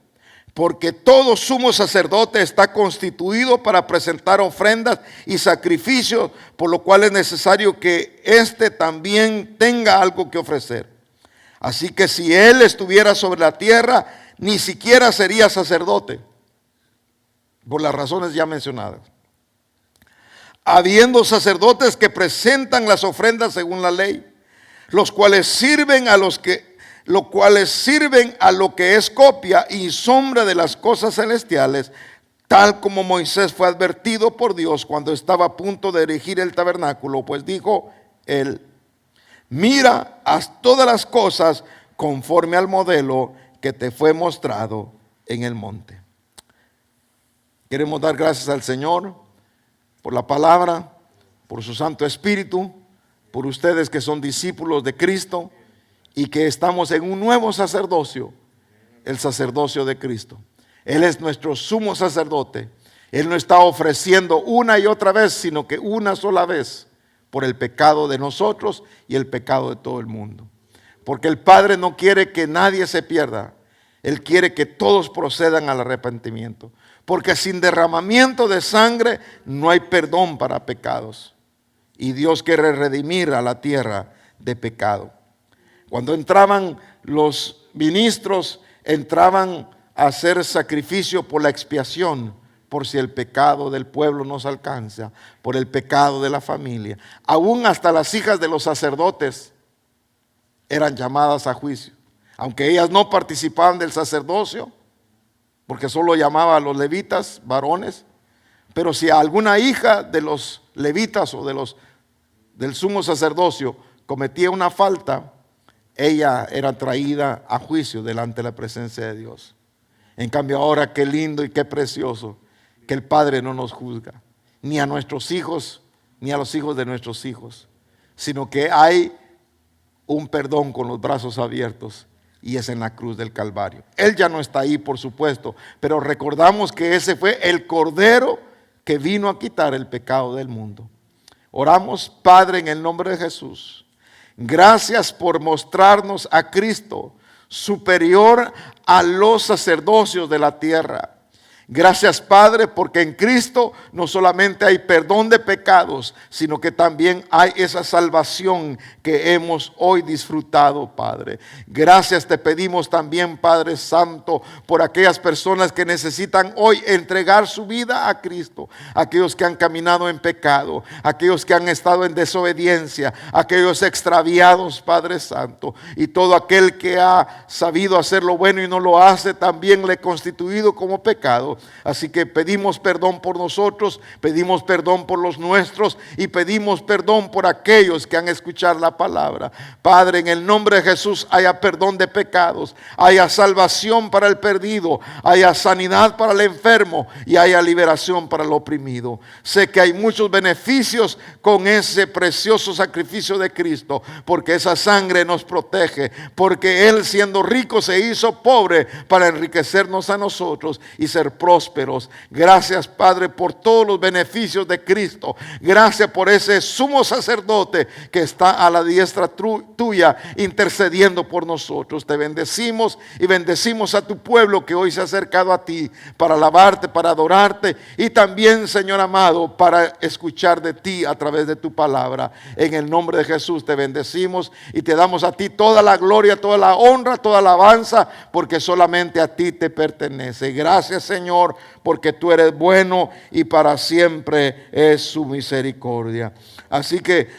Porque todo sumo sacerdote está constituido para presentar ofrendas y sacrificios, por lo cual es necesario que éste también tenga algo que ofrecer. Así que si él estuviera sobre la tierra, ni siquiera sería sacerdote, por las razones ya mencionadas. Habiendo sacerdotes que presentan las ofrendas según la ley, los cuales sirven a lo que es copia y sombra de las cosas celestiales, tal como Moisés fue advertido por Dios cuando estaba a punto de erigir el tabernáculo, pues dijo él: mira, haz todas las cosas conforme al modelo que te fue mostrado en el monte. Queremos dar gracias al Señor por la palabra, por su Santo Espíritu, por ustedes que son discípulos de Cristo y que estamos en un nuevo sacerdocio, el sacerdocio de Cristo. Él es nuestro sumo sacerdote. Él no está ofreciendo una y otra vez, sino que una sola vez por el pecado de nosotros y el pecado de todo el mundo. Porque el Padre no quiere que nadie se pierda. Él quiere que todos procedan al arrepentimiento. Porque sin derramamiento de sangre no hay perdón para pecados. Y Dios quiere redimir a la tierra de pecado. Cuando entraban los ministros, entraban a hacer sacrificio por la expiación, por si el pecado del pueblo nos alcanza, por el pecado de la familia. Aún hasta las hijas de los sacerdotes eran llamadas a juicio. Aunque ellas no participaban del sacerdocio, porque solo llamaba a los levitas varones, pero si alguna hija de los levitas o del sumo sacerdocio cometía una falta, ella era traída a juicio delante de la presencia de Dios. En cambio ahora, qué lindo y qué precioso que el Padre no nos juzga, ni a nuestros hijos, ni a los hijos de nuestros hijos, sino que hay un perdón con los brazos abiertos, y es en la cruz del Calvario. Él ya no está ahí, por supuesto, pero recordamos que ese fue el Cordero que vino a quitar el pecado del mundo. Oramos, Padre, en el nombre de Jesús. Gracias por mostrarnos a Cristo superior a los sacerdocios de la tierra. Gracias, Padre, porque en Cristo no solamente hay perdón de pecados, sino que también hay esa salvación que hemos hoy disfrutado, Padre. Gracias te pedimos también, Padre Santo, por aquellas personas que necesitan hoy entregar su vida a Cristo. Aquellos que han caminado en pecado, aquellos que han estado en desobediencia, aquellos extraviados, Padre Santo. Y todo aquel que ha sabido hacer lo bueno y no lo hace, también le he constituido como pecado. Así que pedimos perdón por nosotros, pedimos perdón por los nuestros y pedimos perdón por aquellos que han escuchado la palabra. Padre, en el nombre de Jesús haya perdón de pecados, haya salvación para el perdido, haya sanidad para el enfermo y haya liberación para el oprimido. Sé que hay muchos beneficios con ese precioso sacrificio de Cristo, porque esa sangre nos protege, porque Él siendo rico se hizo pobre para enriquecernos a nosotros y ser prósperos. Gracias, Padre, por todos los beneficios de Cristo. Gracias por ese sumo sacerdote que está a la diestra tuya intercediendo por nosotros. Te bendecimos y bendecimos a tu pueblo que hoy se ha acercado a ti para alabarte, para adorarte y también, Señor amado, para escuchar de ti a través de tu palabra. En el nombre de Jesús te bendecimos y te damos a ti toda la gloria, toda la honra, toda la alabanza, porque solamente a ti te pertenece. Gracias, Señor, porque tú eres bueno y para siempre es su misericordia. Así que